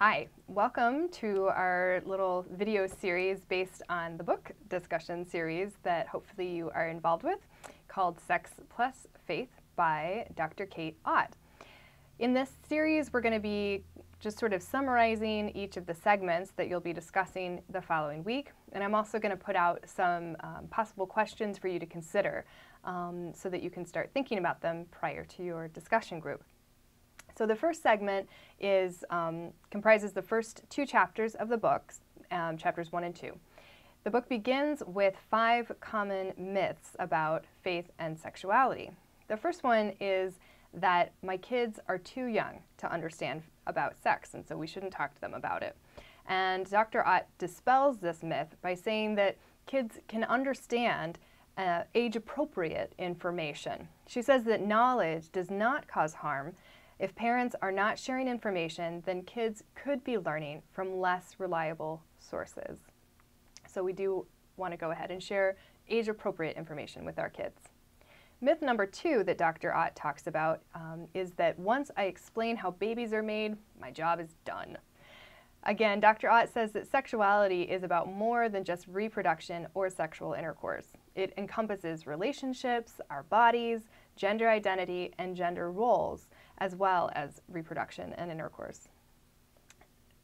Hi, welcome to our little video series based on the book discussion series that hopefully you are involved with, called Sex Plus Faith by Dr. Kate Ott. In this series, we're going to be just sort of summarizing each of the segments that you'll be discussing the following week, and I'm also going to put out some possible questions for you to consider so that you can start thinking about them prior to your discussion group. So the first segment comprises the first two chapters of the book, chapters 1 and 2. The book begins with 5 common myths about faith and sexuality. The first one is that my kids are too young to understand about sex, and so we shouldn't talk to them about it. And Dr. Ott dispels this myth by saying that kids can understand age-appropriate information. She says that knowledge does not cause harm. If parents are not sharing information, then kids could be learning from less reliable sources. So we do want to go ahead and share age-appropriate information with our kids. Myth number 2 that Dr. Ott talks about is that once I explain how babies are made, my job is done. Again, Dr. Ott says that sexuality is about more than just reproduction or sexual intercourse. It encompasses relationships, our bodies, gender identity, and gender roles, as well as reproduction and intercourse.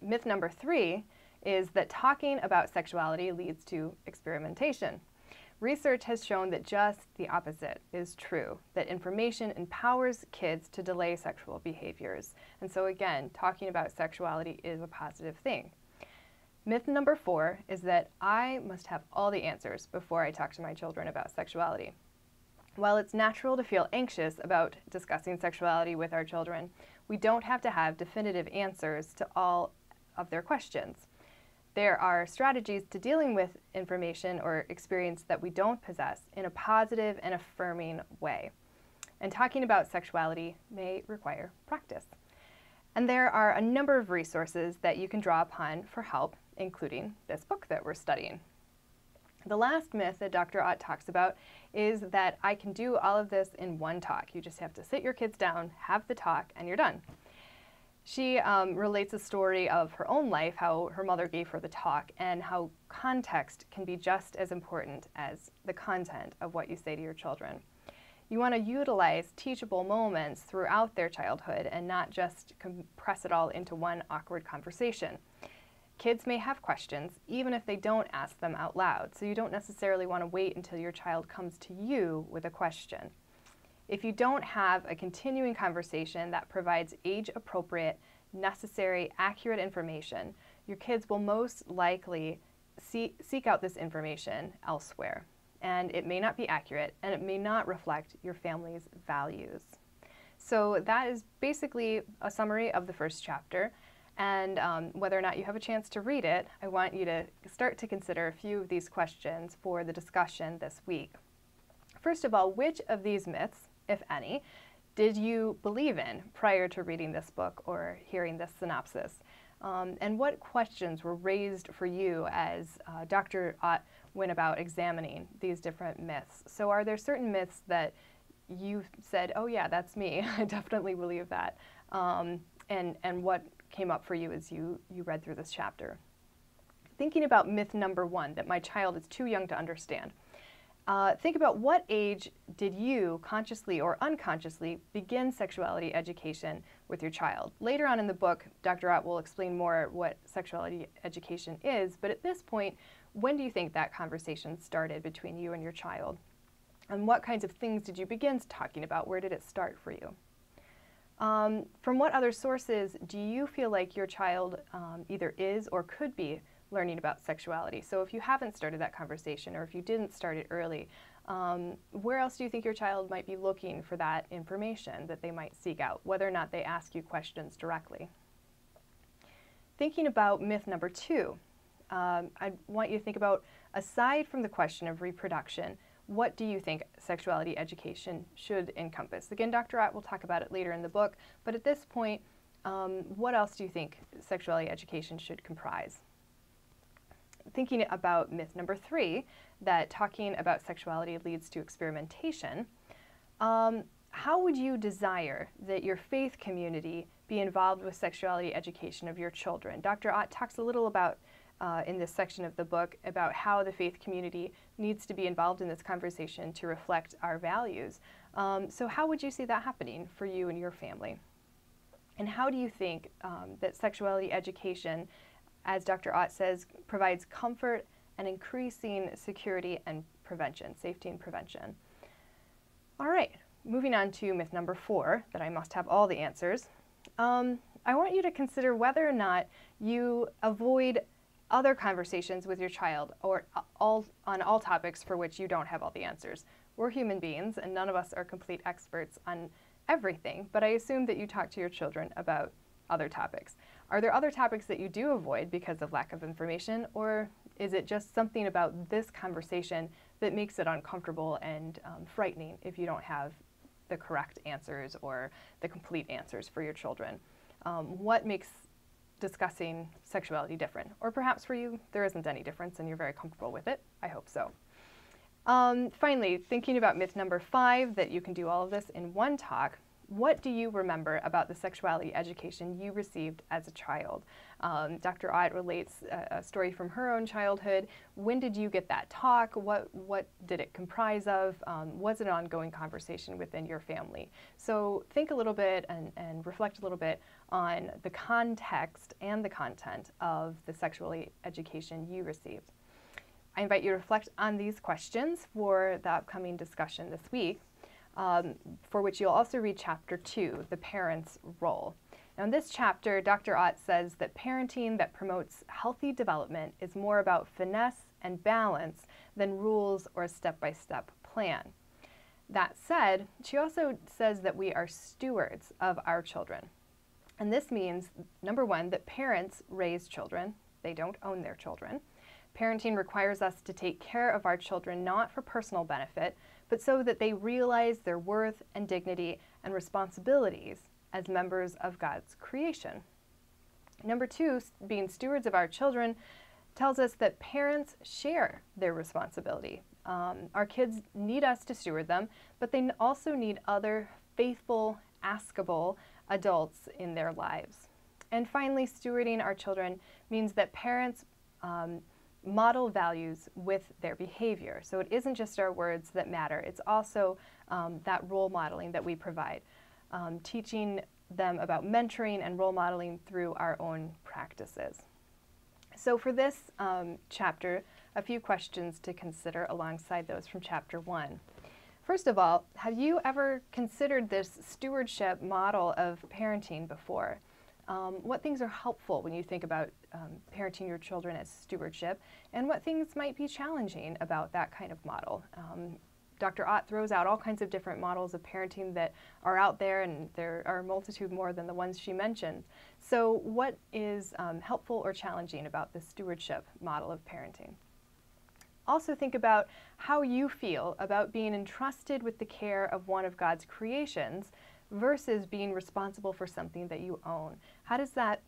Myth number 3 is that talking about sexuality leads to experimentation. Research has shown that just the opposite is true, that information empowers kids to delay sexual behaviors. And so again, talking about sexuality is a positive thing. Myth number 4 is that I must have all the answers before I talk to my children about sexuality. While it's natural to feel anxious about discussing sexuality with our children, we don't have to have definitive answers to all of their questions. There are strategies to dealing with information or experience that we don't possess in a positive and affirming way. And talking about sexuality may require practice. And there are a number of resources that you can draw upon for help, including this book that we're studying. The last myth that Dr. Ott talks about is that I can do all of this in one talk. You just have to sit your kids down, have the talk, and you're done. She relates a story of her own life, how her mother gave her the talk, and how context can be just as important as the content of what you say to your children. You want to utilize teachable moments throughout their childhood and not just compress it all into one awkward conversation. Kids may have questions, even if they don't ask them out loud, so you don't necessarily want to wait until your child comes to you with a question. If you don't have a continuing conversation that provides age-appropriate, necessary, accurate information, your kids will most likely seek out this information elsewhere. And it may not be accurate, and it may not reflect your family's values. So that is basically a summary of the first chapter. And whether or not you have a chance to read it, I want you to start to consider a few of these questions for the discussion this week. First of all, which of these myths, if any, did you believe in prior to reading this book or hearing this synopsis? And what questions were raised for you as Dr. Ott went about examining these different myths? So are there certain myths that you said, oh yeah, that's me, I definitely believe that, and what came up for you as you read through this chapter? Thinking about myth number 1, that my child is too young to understand. Think about what age did you, consciously or unconsciously, begin sexuality education with your child. Later on in the book, Dr. Ott will explain more what sexuality education is, but at this point, when do you think that conversation started between you and your child? And what kinds of things did you begin talking about? Where did it start for you? From what other sources do you feel like your child either is or could be learning about sexuality? So if you haven't started that conversation, or if you didn't start it early, where else do you think your child might be looking for that information that they might seek out, whether or not they ask you questions directly? Thinking about myth number 2, I want you to think about, aside from the question of reproduction, what do you think sexuality education should encompass? Again, Dr. Ott will talk about it later in the book, but at this point, what else do you think sexuality education should comprise? Thinking about myth number 3, that talking about sexuality leads to experimentation, how would you desire that your faith community be involved with sexuality education of your children? Dr. Ott talks a little about, in this section of the book, about how the faith community needs to be involved in this conversation to reflect our values. So how would you see that happening for you and your family? And how do you think that sexuality education, as Dr. Ott says, provides comfort and increasing security and prevention, safety and prevention? All right, moving on to myth number 4, that I must have all the answers. I want you to consider whether or not you avoid other conversations with your child or on all topics for which you don't have all the answers. We're human beings and none of us are complete experts on everything, but I assume that you talk to your children about other topics. Are there other topics that you do avoid because of lack of information, or is it just something about this conversation that makes it uncomfortable and frightening if you don't have the correct answers or the complete answers for your children? What makes discussing sexuality different? Or perhaps for you, there isn't any difference and you're very comfortable with it. I hope so. Finally, thinking about myth number 5, that you can do all of this in one talk, what do you remember about the sexuality education you received as a child? Dr. Ott relates a story from her own childhood. When did you get that talk? What did it comprise of? Was it an ongoing conversation within your family? So think a little bit and reflect a little bit on the context and the content of the sexuality education you received. I invite you to reflect on these questions for the upcoming discussion this week, for which you'll also read Chapter 2, The Parent's Role. Now in this chapter, Dr. Ott says that parenting that promotes healthy development is more about finesse and balance than rules or a step-by-step plan. That said, she also says that we are stewards of our children. And this means, number 1, that parents raise children. They don't own their children. Parenting requires us to take care of our children not for personal benefit, but so that they realize their worth and dignity and responsibilities as members of God's creation. Number 2, being stewards of our children tells us that parents share their responsibility. Our kids need us to steward them, but they also need other faithful, askable adults in their lives. And finally, stewarding our children means that parents model values with their behavior. So it isn't just our words that matter, it's also that role modeling that we provide, teaching them about mentoring and role modeling through our own practices. So for this chapter, a few questions to consider alongside those from Chapter 1. First of all, have you ever considered this stewardship model of parenting before? What things are helpful when you think about parenting your children as stewardship, and what things might be challenging about that kind of model? Dr. Ott throws out all kinds of different models of parenting that are out there, and there are a multitude more than the ones she mentioned. So what is helpful or challenging about the stewardship model of parenting? Also think about how you feel about being entrusted with the care of one of God's creations versus being responsible for something that you own. How does that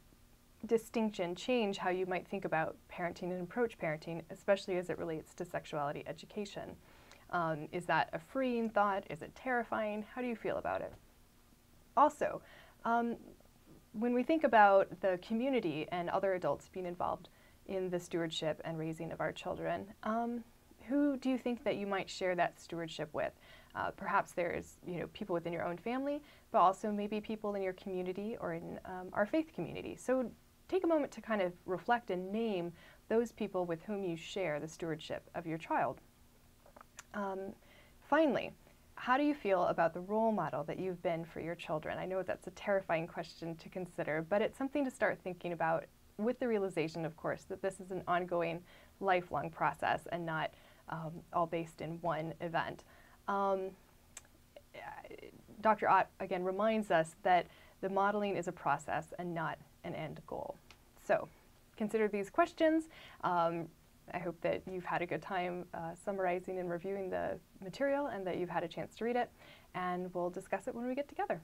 distinction change how you might think about parenting and approach parenting, especially as it relates to sexuality education? Is that a freeing thought? Is it terrifying? How do you feel about it? Also, when we think about the community and other adults being involved in the stewardship and raising of our children, who do you think that you might share that stewardship with? Perhaps there's people within your own family, but also maybe people in your community or in our faith community. So take a moment to kind of reflect and name those people with whom you share the stewardship of your child. Finally, how do you feel about the role model that you've been for your children? I know that's a terrifying question to consider, but it's something to start thinking about, with the realization, of course, that this is an ongoing, lifelong process and not all based in one event. Dr. Ott, again, reminds us that the modeling is a process and not an end goal. So consider these questions. I hope that you've had a good time summarizing and reviewing the material and that you've had a chance to read it, and we'll discuss it when we get together.